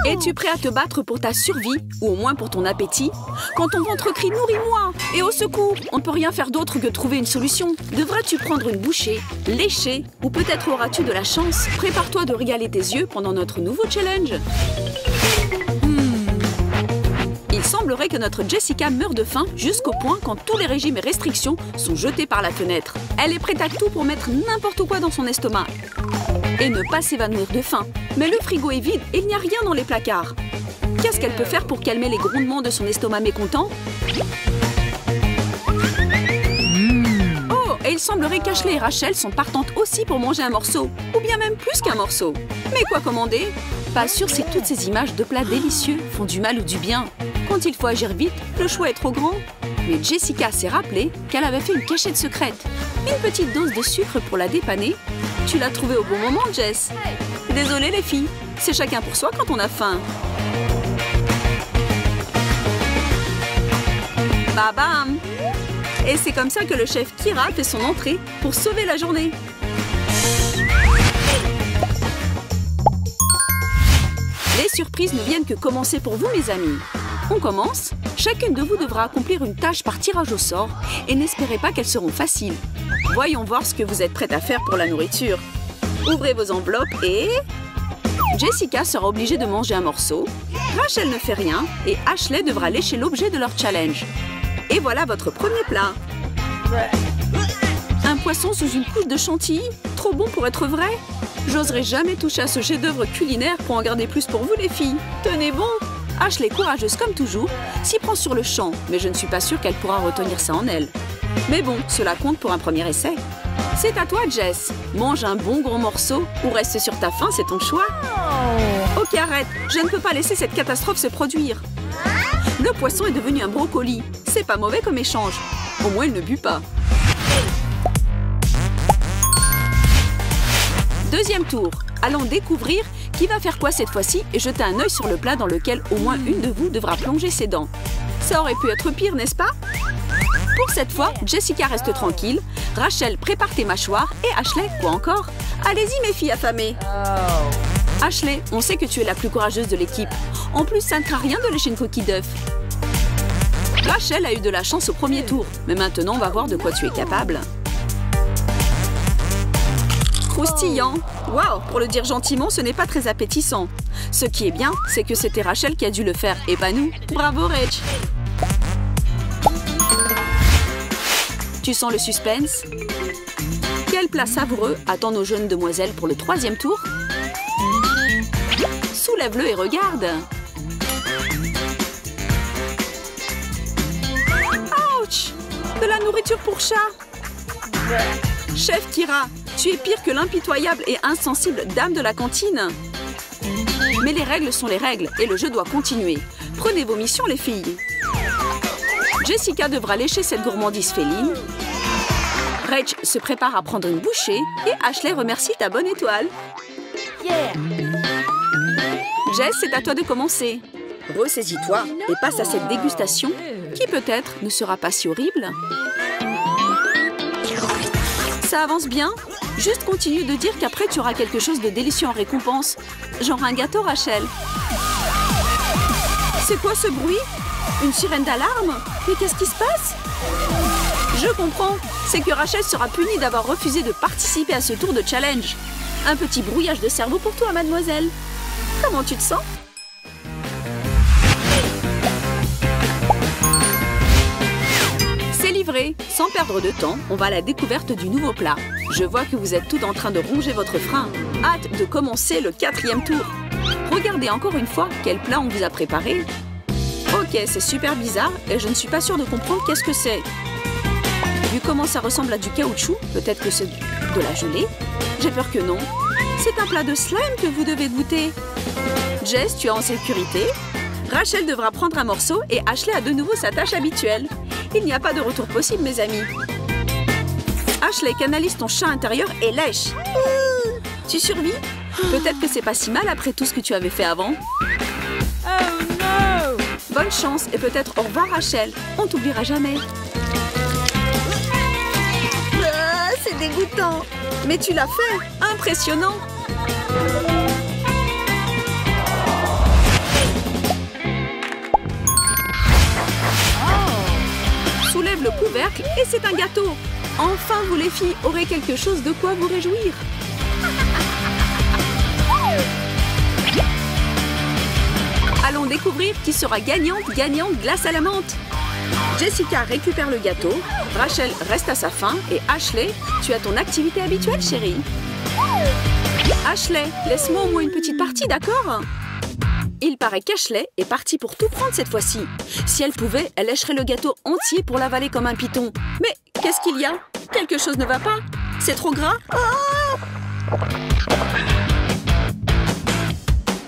Es-tu prêt à te battre pour ta survie, ou au moins pour ton appétit? Quand ton ventre crie « Nourris-moi » et au secours, on ne peut rien faire d'autre que trouver une solution. Devras-tu prendre une bouchée, lécher, ou peut-être auras-tu de la chance? Prépare-toi de régaler tes yeux pendant notre nouveau challenge. Il semblerait que notre Jessica meure de faim jusqu'au point quand tous les régimes et restrictions sont jetés par la fenêtre. Elle est prête à tout pour mettre n'importe quoi dans son estomac et ne pas s'évanouir de faim. Mais le frigo est vide et il n'y a rien dans les placards. Qu'est-ce qu'elle peut faire pour calmer les grondements de son estomac mécontent? Oh, et il semblerait qu'Ashley et Rachel sont partantes aussi pour manger un morceau, ou bien même plus qu'un morceau. Mais quoi commander? Pas sûr si toutes ces images de plats délicieux font du mal ou du bien. Quand il faut agir vite, le choix est trop grand. Mais Jessica s'est rappelé qu'elle avait fait une cachette secrète. Une petite dose de sucre pour la dépanner. Tu l'as trouvée au bon moment, Jess. Désolée les filles, c'est chacun pour soi quand on a faim. Bam! Et c'est comme ça que le chef Kira fait son entrée pour sauver la journée. Les surprises ne viennent que commencer pour vous, mes amis. On commence. Chacune de vous devra accomplir une tâche par tirage au sort et n'espérez pas qu'elles seront faciles. Voyons voir ce que vous êtes prêtes à faire pour la nourriture. Ouvrez vos enveloppes et... Jessica sera obligée de manger un morceau. Rachel ne fait rien et Ashley devra lécher l'objet de leur challenge. Et voilà votre premier plat. Un poisson sous une couche de chantilly? Trop bon pour être vrai? J'oserais jamais toucher à ce chef-d'œuvre culinaire pour en garder plus pour vous les filles. Tenez bon! Ashley, courageuse comme toujours, s'y prend sur le champ, mais je ne suis pas sûre qu'elle pourra retenir ça en elle. Mais bon, cela compte pour un premier essai. C'est à toi, Jess. Mange un bon gros morceau ou reste sur ta faim, c'est ton choix. Ok, arrête. Je ne peux pas laisser cette catastrophe se produire. Le poisson est devenu un brocoli. C'est pas mauvais comme échange. Au moins, il ne but pas. Deuxième tour. Allons découvrir qui va faire quoi cette fois-ci et jeter un œil sur le plat dans lequel au moins une de vous devra plonger ses dents. Ça aurait pu être pire, n'est-ce pas? Pour cette fois, Jessica reste tranquille. Rachel, prépare tes mâchoires. Et Ashley, quoi encore? Allez-y, mes filles affamées. Ashley, on sait que tu es la plus courageuse de l'équipe. En plus, ça ne craint rien de lécher une coquille d'œuf. Rachel a eu de la chance au premier tour. Mais maintenant, on va voir de quoi tu es capable. Croustillant. Waouh, pour le dire gentiment, ce n'est pas très appétissant. Ce qui est bien, c'est que c'était Rachel qui a dû le faire et pas nous. Bravo, Rach. Tu sens le suspense? Quel plat savoureux attend nos jeunes demoiselles pour le troisième tour? Soulève-le et regarde. Ouch! De la nourriture pour chat. Chef Kira, tu es pire que l'impitoyable et insensible dame de la cantine. Mais les règles sont les règles et le jeu doit continuer. Prenez vos missions, les filles. Jessica devra lécher cette gourmandise féline. Rach se prépare à prendre une bouchée et Ashley remercie ta bonne étoile. Jess, c'est à toi de commencer. Ressaisis-toi et passe à cette dégustation qui peut-être ne sera pas si horrible. Ça avance bien. Juste continue de dire qu'après tu auras quelque chose de délicieux en récompense. Genre un gâteau, Rachel. C'est quoi ce bruit? Une sirène d'alarme? Mais qu'est-ce qui se passe? Je comprends. C'est que Rachel sera punie d'avoir refusé de participer à ce tour de challenge. Un petit brouillage de cerveau pour toi, mademoiselle. Comment tu te sens? C'est livré. Sans perdre de temps, on va à la découverte du nouveau plat. Je vois que vous êtes toutes en train de ronger votre frein. Hâte de commencer le 4e tour. Regardez encore une fois quel plat on vous a préparé. Ok, c'est super bizarre et je ne suis pas sûre de comprendre qu'est-ce que c'est. Vu comment ça ressemble à du caoutchouc, peut-être que c'est de la gelée. J'ai peur que non. C'est un plat de slime que vous devez goûter. Jess, tu es en sécurité. Rachel devra prendre un morceau et Ashley a de nouveau sa tâche habituelle. Il n'y a pas de retour possible, mes amis. Ashley, canalise ton chat intérieur et lèche. Tu survis? Peut-être que c'est pas si mal après tout ce que tu avais fait avant. Oh no! Bonne chance et peut-être au revoir, Rachel. On t'oubliera jamais. C'est dégoûtant. Mais tu l'as fait. Impressionnant. couvercle et c'est un gâteau. Enfin, vous les filles aurez quelque chose de quoi vous réjouir. Allons découvrir qui sera gagnante glace à la menthe. Jessica récupère le gâteau, Rachel reste à sa faim et Ashley, tu as ton activité habituelle, chérie. Ashley, laisse-moi au moins une petite partie, d'accord? Il paraît qu'Ashley est partie pour tout prendre cette fois-ci. Si elle pouvait, elle lècherait le gâteau entier pour l'avaler comme un python. Mais qu'est-ce qu'il y a? Quelque chose ne va pas? C'est trop gras?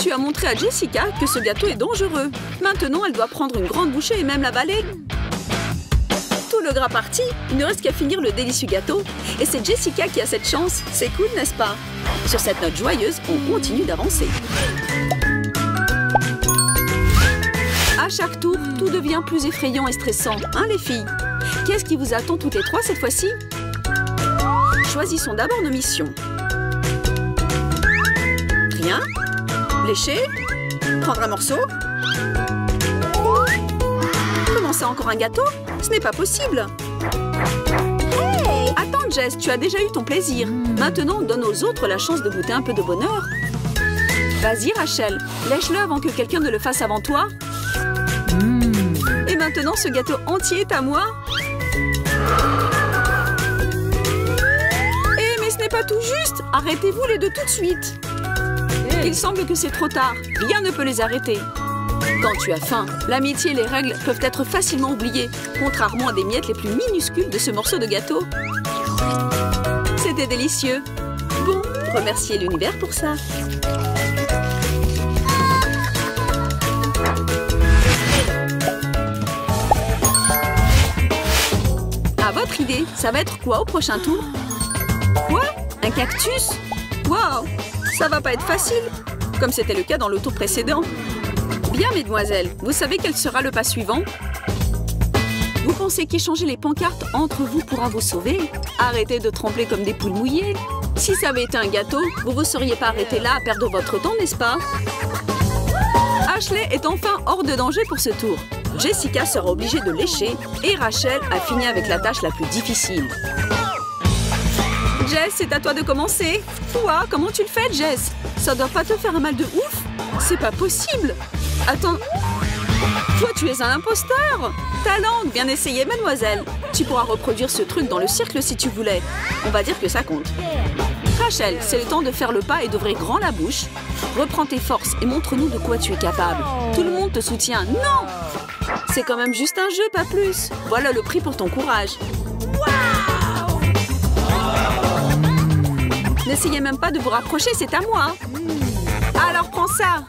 Tu as montré à Jessica que ce gâteau est dangereux. Maintenant, elle doit prendre une grande bouchée et même l'avaler. Tout le gras parti, il ne reste qu'à finir le délicieux gâteau. Et c'est Jessica qui a cette chance. C'est cool, n'est-ce pas? Sur cette note joyeuse, on continue d'avancer. À chaque tour, tout devient plus effrayant et stressant, hein les filles? Qu'est-ce qui vous attend toutes les trois cette fois-ci? Choisissons d'abord nos missions. Rien. Lécher. Prendre un morceau. Commencer encore un gâteau? Ce n'est pas possible. Hey! Attends Jess, tu as déjà eu ton plaisir. Maintenant, donne aux autres la chance de goûter un peu de bonheur. Vas-y Rachel, lèche-le avant que quelqu'un ne le fasse avant toi. Et maintenant, ce gâteau entier est à moi. Eh, mais ce n'est pas tout juste. Arrêtez-vous les deux tout de suite. Il semble que c'est trop tard. Rien ne peut les arrêter. Quand tu as faim, l'amitié et les règles peuvent être facilement oubliées, contrairement à des miettes les plus minuscules de ce morceau de gâteau. C'était délicieux. Bon, remerciez l'univers pour ça. À votre idée, ça va être quoi au prochain tour? Quoi? Un cactus? Wow! Ça va pas être facile, comme c'était le cas dans le tour précédent. Bien, mesdemoiselles, vous savez quel sera le pas suivant? Vous pensez qu'échanger les pancartes entre vous pourra vous sauver? Arrêtez de trembler comme des poules mouillées. Si ça avait été un gâteau, vous ne seriez pas arrêté là à perdre votre temps, n'est-ce pas? Ashley est enfin hors de danger pour ce tour. Jessica sera obligée de lécher et Rachel a fini avec la tâche la plus difficile. Jess, c'est à toi de commencer. Toi, comment tu le fais, Jess? Ça doit pas te faire un mal de ouf? C'est pas possible. Attends. Toi, tu es un imposteur. Talent, bien essayé, mademoiselle. Tu pourras reproduire ce truc dans le cirque si tu voulais. On va dire que ça compte. Rachel, c'est le temps de faire le pas et d'ouvrir grand la bouche. Reprends tes forces et montre-nous de quoi tu es capable. Tout le monde te soutient. Non! C'est quand même juste un jeu, pas plus. Voilà le prix pour ton courage. N'essayez même pas de vous rapprocher, c'est à moi. Alors prends ça.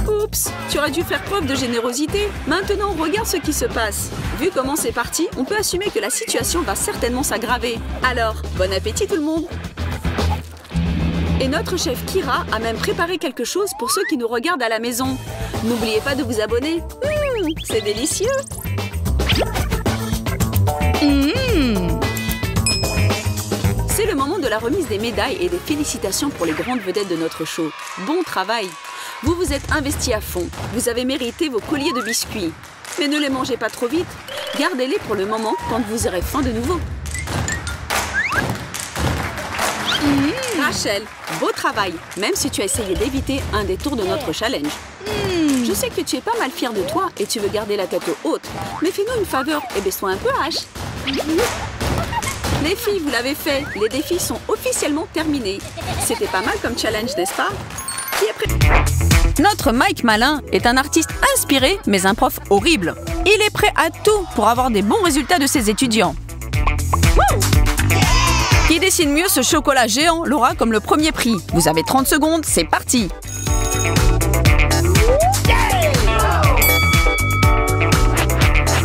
Oups, tu aurais dû faire preuve de générosité. Maintenant, regarde ce qui se passe. Vu comment c'est parti, on peut assumer que la situation va certainement s'aggraver. Alors, bon appétit tout le monde. Et notre chef Kira a même préparé quelque chose pour ceux qui nous regardent à la maison. N'oubliez pas de vous abonner. C'est délicieux. C'est le moment de la remise des médailles et des félicitations pour les grandes vedettes de notre show. Bon travail! Vous vous êtes investis à fond. Vous avez mérité vos colliers de biscuits. Mais ne les mangez pas trop vite. Gardez-les pour le moment quand vous aurez faim de nouveau. Rachel, beau travail, même si tu as essayé d'éviter un des tours de notre challenge. Je sais que tu es pas mal fière de toi et tu veux garder la tête haute. Mais fais-nous une faveur et baisse-toi un peu, H. Les filles, vous l'avez fait. Les défis sont officiellement terminés. C'était pas mal comme challenge, n'est-ce pas? Qui est prêt? Notre Mike Malin est un artiste inspiré, mais un prof horrible. Il est prêt à tout pour avoir des bons résultats de ses étudiants. Qui dessine mieux ce chocolat géant l'aura comme le premier prix. Vous avez 30 secondes, c'est parti.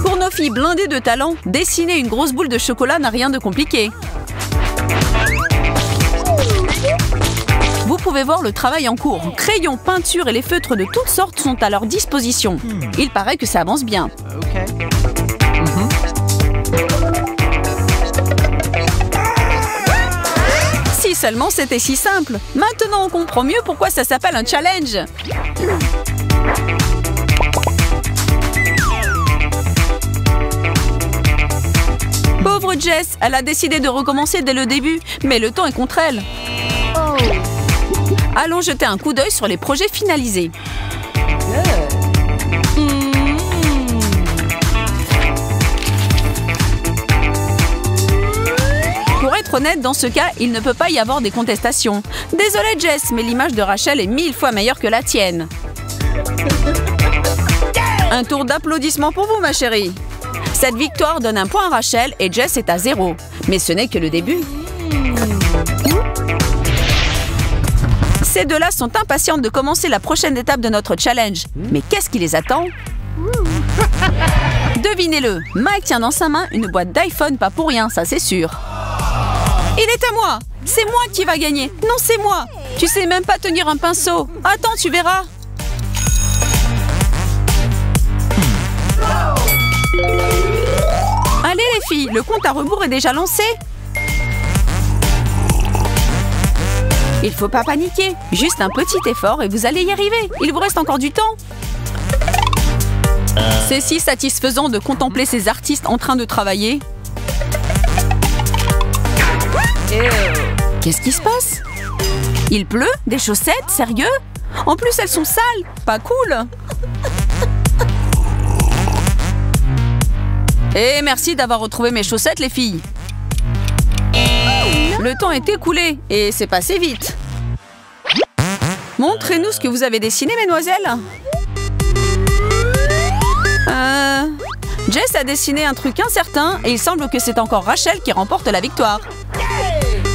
Pour nos filles blindées de talent, dessiner une grosse boule de chocolat n'a rien de compliqué. Vous pouvez voir le travail en cours. Crayons, peintures et les feutres de toutes sortes sont à leur disposition. Il paraît que ça avance bien. Si seulement c'était si simple. Maintenant on comprend mieux pourquoi ça s'appelle un challenge. Pauvre Jess, elle a décidé de recommencer dès le début, mais le temps est contre elle. Allons jeter un coup d'œil sur les projets finalisés. Pour être honnête, dans ce cas, il ne peut pas y avoir des contestations. Désolée Jess, mais l'image de Rachel est 1000 fois meilleure que la tienne. Un tour d'applaudissements pour vous, ma chérie. Cette victoire donne un point à Rachel et Jess est à 0. Mais ce n'est que le début. Ces deux-là sont impatientes de commencer la prochaine étape de notre challenge. Mais qu'est-ce qui les attend? Devinez-le, Mike tient dans sa main une boîte d'iPhone, pas pour rien, ça c'est sûr. Il est à moi! C'est moi qui va gagner! Non, c'est moi! Tu sais même pas tenir un pinceau! Attends, tu verras! Allez les filles, le compte à rebours est déjà lancé! Il faut pas paniquer, juste un petit effort et vous allez y arriver! Il vous reste encore du temps! C'est si satisfaisant de contempler ces artistes en train de travailler. Qu'est-ce qui se passe? Il pleut? Des chaussettes? Sérieux? En plus, elles sont sales! Pas cool! Et merci d'avoir retrouvé mes chaussettes, les filles! Le temps est écoulé et c'est passé vite. Montrez-nous ce que vous avez dessiné, mesdemoiselles. Jess a dessiné un truc incertain et il semble que c'est encore Rachel qui remporte la victoire.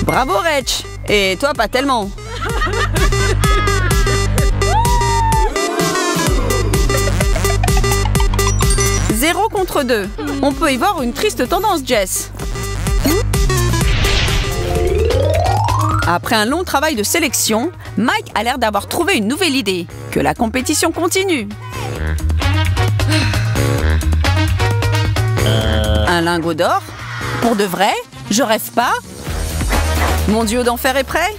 Bravo, Rach! Et toi, pas tellement. Zéro contre 2. On peut y voir une triste tendance, Jess. Après un long travail de sélection, Mike a l'air d'avoir trouvé une nouvelle idée. Que la compétition continue. Un lingot d'or? Pour de vrai? Je rêve pas? Mon duo d'enfer est prêt?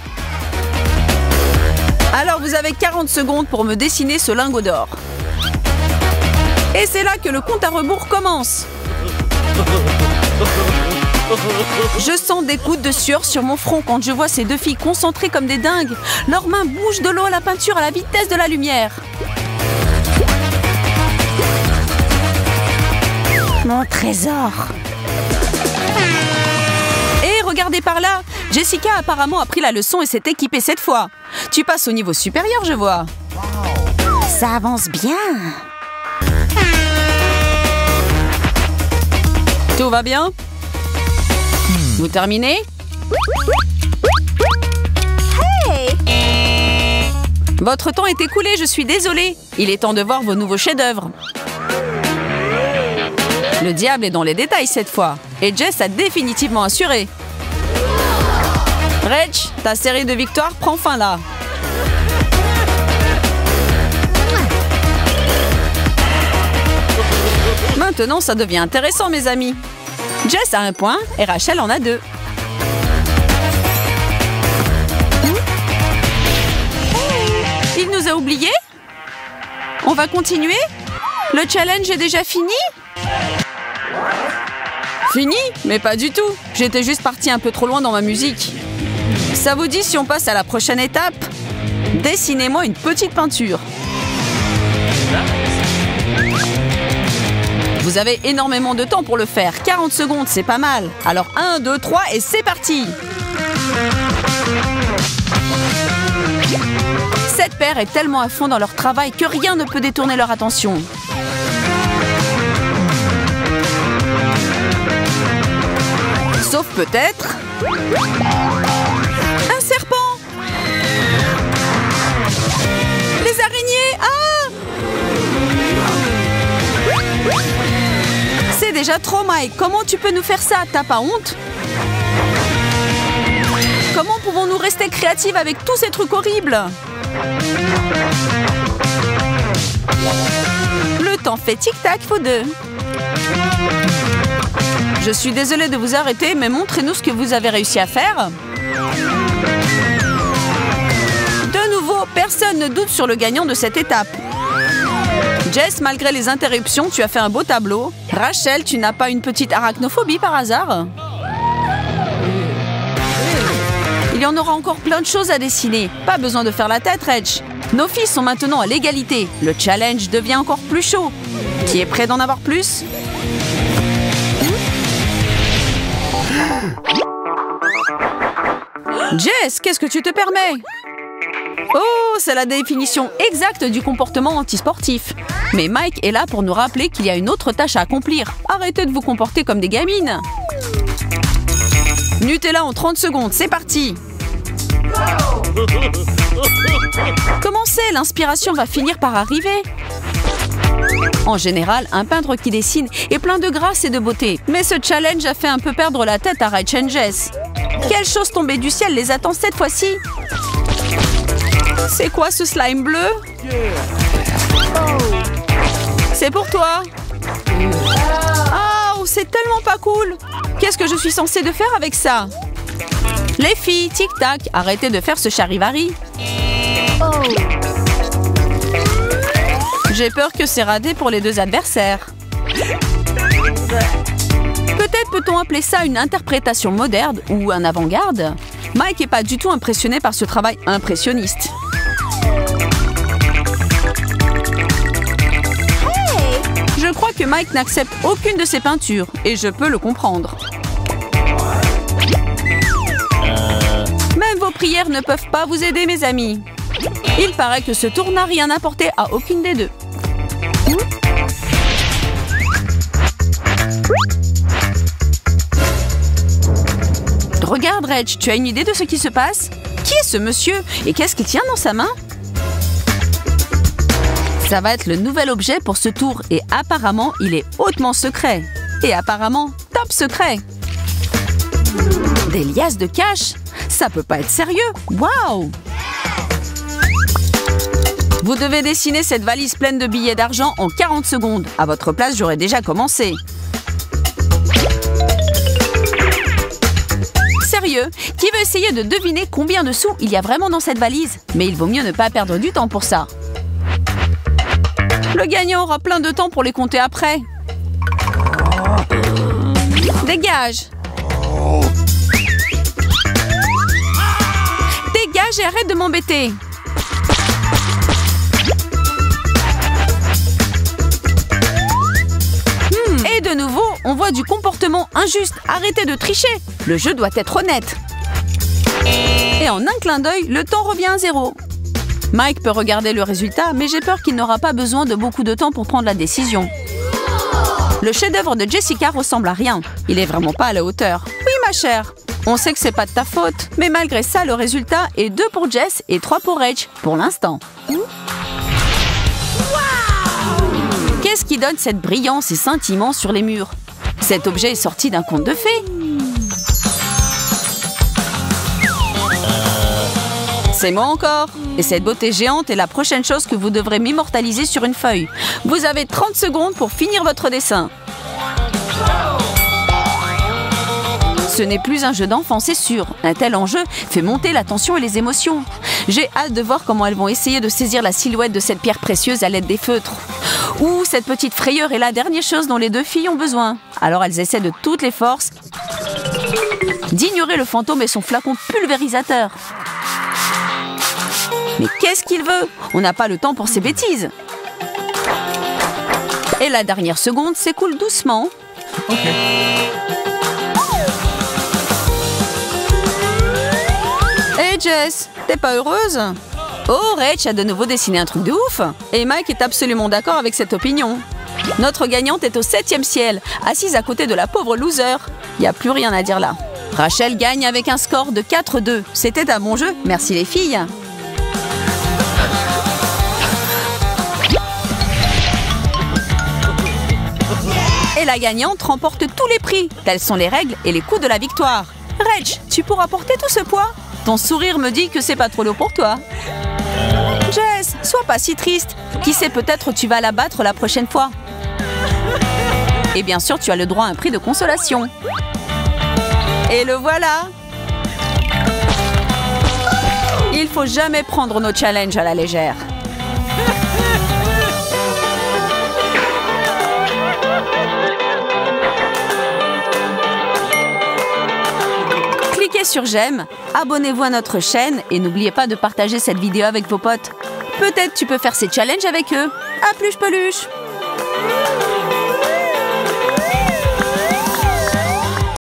Alors vous avez 40 secondes pour me dessiner ce lingot d'or. Et c'est là que le compte à rebours commence. Je sens des gouttes de sueur sur mon front quand je vois ces deux filles concentrées comme des dingues. Leurs mains bougent de l'eau à la peinture à la vitesse de la lumière. Mon trésor. Et regardez par là. Jessica apparemment a pris la leçon et s'est équipée cette fois. Tu passes au niveau supérieur, je vois. Ça avance bien. Tout va bien? Vous terminez? Hey! Votre temps est écoulé, je suis désolée. Il est temps de voir vos nouveaux chefs-d'œuvre. Le diable est dans les détails cette fois. Et Jess a définitivement assuré. Rach, ta série de victoires prend fin là. Maintenant, ça devient intéressant, mes amis. Jess a 1 point et Rachel en a 2. Il nous a oubliés? On va continuer? Le challenge est déjà fini? Fini? Mais pas du tout. J'étais juste partie un peu trop loin dans ma musique. Ça vous dit si on passe à la prochaine étape? Dessinez-moi une petite peinture. Vous avez énormément de temps pour le faire. 40 secondes, c'est pas mal. Alors 1, 2, 3 et c'est parti! Cette paire est tellement à fond dans leur travail que rien ne peut détourner leur attention. Sauf peut-être... un serpent! Les araignées! Ah! C'est déjà trop, Mike. Comment tu peux nous faire ça? T'as pas honte? Comment pouvons-nous rester créatifs avec tous ces trucs horribles? Le temps fait tic-tac, faut 2. Je suis désolée de vous arrêter, mais montrez-nous ce que vous avez réussi à faire. De nouveau, personne ne doute sur le gagnant de cette étape. Jess, malgré les interruptions, tu as fait un beau tableau. Rachel, tu n'as pas une petite arachnophobie par hasard? Il y en aura encore plein de choses à dessiner. Pas besoin de faire la tête, Reg. Nos filles sont maintenant à l'égalité. Le challenge devient encore plus chaud. Qui est prêt d'en avoir plus? Jess, qu'est-ce que tu te permets? Oh, c'est la définition exacte du comportement antisportif. Mais Mike est là pour nous rappeler qu'il y a une autre tâche à accomplir. Arrêtez de vous comporter comme des gamines. Nutella en 30 secondes, c'est parti. Comment c'est? L'inspiration va finir par arriver. En général, un peintre qui dessine est plein de grâce et de beauté. Mais ce challenge a fait un peu perdre la tête à Rach et Jess. Quelle chose tombée du ciel les attend cette fois-ci? C'est quoi ce slime bleu? C'est pour toi. Oh, c'est tellement pas cool. Qu'est-ce que je suis censée de faire avec ça? Les filles, tic-tac, arrêtez de faire ce charivari. J'ai peur que c'est radé pour les deux adversaires. Peut-être peut-on appeler ça une interprétation moderne ou un avant-garde? Mike n'est pas du tout impressionné par ce travail impressionniste. Je crois que Mike n'accepte aucune de ses peintures et je peux le comprendre. Même vos prières ne peuvent pas vous aider, mes amis. Il paraît que ce tour n'a rien apporté à aucune des deux. Regarde, Reg, tu as une idée de ce qui se passe? Qui est ce monsieur? Et qu'est-ce qu'il tient dans sa main? Ça va être le nouvel objet pour ce tour et apparemment, il est hautement secret. Et apparemment, top secret. Des liasses de cash? Ça peut pas être sérieux. Waouh! Vous devez dessiner cette valise pleine de billets d'argent en 40 secondes. À votre place, j'aurais déjà commencé. Sérieux? Qui veut essayer de deviner combien de sous il y a vraiment dans cette valise? Mais il vaut mieux ne pas perdre du temps pour ça. Le gagnant aura plein de temps pour les compter après. Dégage! Dégage et arrête de m'embêter! Et de nouveau, on voit du comportement injuste. Arrêtez de tricher. Le jeu doit être honnête. Et en un clin d'œil, le temps revient à 0. Mike peut regarder le résultat, mais j'ai peur qu'il n'aura pas besoin de beaucoup de temps pour prendre la décision. Le chef-d'œuvre de Jessica ressemble à rien. Il est vraiment pas à la hauteur. Oui, ma chère. On sait que c'est pas de ta faute. Mais malgré ça, le résultat est 2 pour Jess et 3 pour Rach, pour l'instant. Qu'est-ce qui donne cette brillance et scintillement sur les murs? Cet objet est sorti d'un conte de fées. C'est moi encore. Et cette beauté géante est la prochaine chose que vous devrez m'immortaliser sur une feuille. Vous avez 30 secondes pour finir votre dessin. Ce n'est plus un jeu d'enfant, c'est sûr. Un tel enjeu fait monter la tension et les émotions. J'ai hâte de voir comment elles vont essayer de saisir la silhouette de cette pierre précieuse à l'aide des feutres. Ouh, cette petite frayeur est la dernière chose dont les deux filles ont besoin. Alors elles essaient de toutes les forces d'ignorer le fantôme et son flacon pulvérisateur. Mais qu'est-ce qu'il veut? On n'a pas le temps pour ces bêtises. Et la dernière seconde s'écoule doucement. Ok. Hey Jess, t'es pas heureuse? Oh, Rach a de nouveau dessiné un truc de ouf. Et Mike est absolument d'accord avec cette opinion. Notre gagnante est au 7e ciel, assise à côté de la pauvre loser. Il n'y a plus rien à dire là. Rachel gagne avec un score de 4-2. C'était un bon jeu, merci les filles. Et la gagnante remporte tous les prix. Telles sont les règles et les coups de la victoire. Rach, tu pourras porter tout ce poids? Ton sourire me dit que c'est pas trop lourd pour toi. Jess, sois pas si triste. Qui sait, peut-être tu vas la battre la prochaine fois. Et bien sûr, tu as le droit à un prix de consolation. Et le voilà. Il faut jamais prendre nos challenges à la légère. cliquez sur j'aime, abonnez-vous à notre chaîne et n'oubliez pas de partager cette vidéo avec vos potes. Peut-être tu peux faire ces challenges avec eux. À plus peluche!